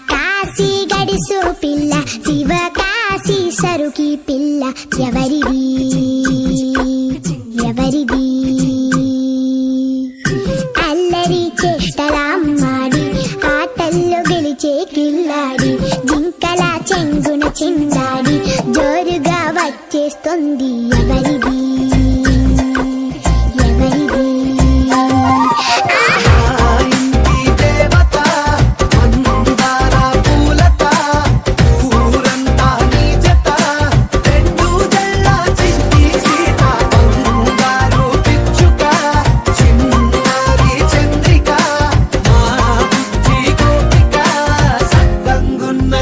కాశీ గడిసు పిల్ల శివకాశీ సరుకి పిల్ల ఎవరిది ఎవరిది అల్లరి చేష్టలామ్మాడి ఆటల్లో గెలిచే కిల్లాడి జింకల చెంగున చిందాడి జోరుగా వచ్చేస్తుంది ఎవరిది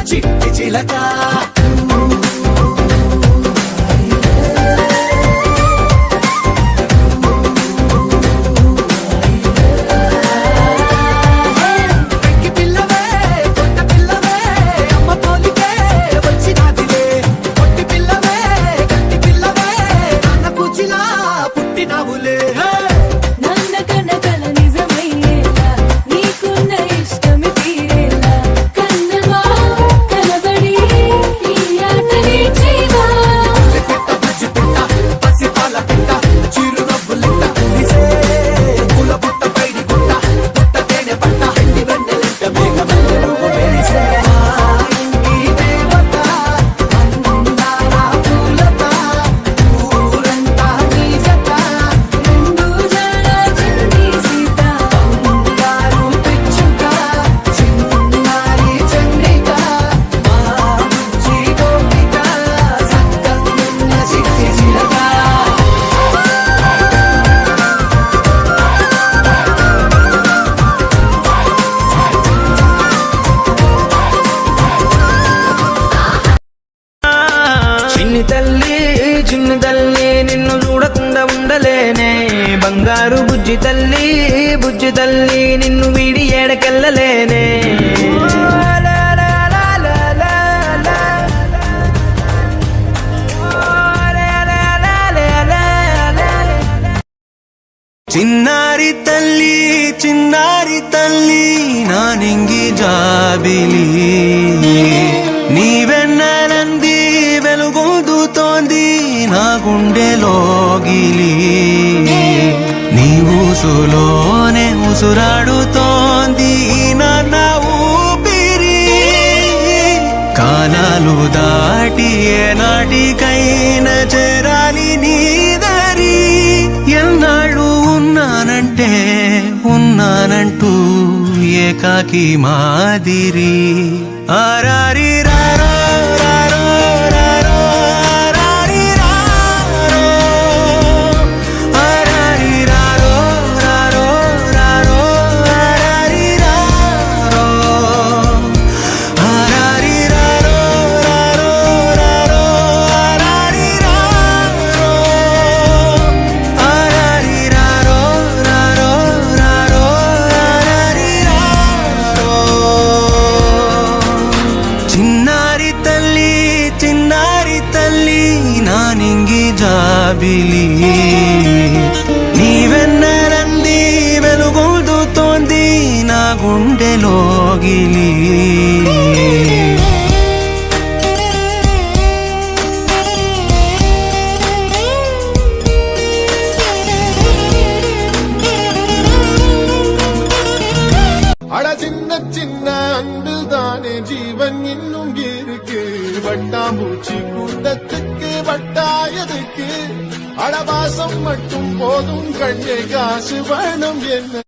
చిట్టి చిలక చిన్ని తల్లి నిన్ను చూడకుండా ఉండలేనే బంగారు బుజ్జి తల్లి నిన్ను వీడి ఏడకెళ్ళలేనే చిన్నారి తల్లి నా నింగి జాబిలి నీవెన్నెలంది వెలుగొందుతోంది నా గుండెలోగిలి నీ ఊసులోనే ఉసురాడుతోంది నా ఊపిరి కాలాలు దాటి ఏనాటికైనా చేరాలి నీ దరి ఎన్నాళ్ళు ఉన్నానంటూ ఏకాకి మాదిరి ఆరారి రారో రారో రారో ఆరారి రారో ఆరారి రారో రారో రారో ఆరారి రారో ఆరారి రారో రారో రారో ఆరారి రారో ఆరారి రారో రారో రారో ఆరారి రారో చిన్నారి తల్లి నా నింగి జాబిలి నీవెన్నెలంది వెలుగొందుతోంది నా గుండెలోగిలి அட சின்ன அன்பில் தானே ஜீவன் இன்னும் இருக்கு வட்டாம்பூச்சி கூட்டத்துக்கு வட்டாயதுக்கு அடவாசம் மட்டும் போதும் கண்ணே காசு வேணும் என்ன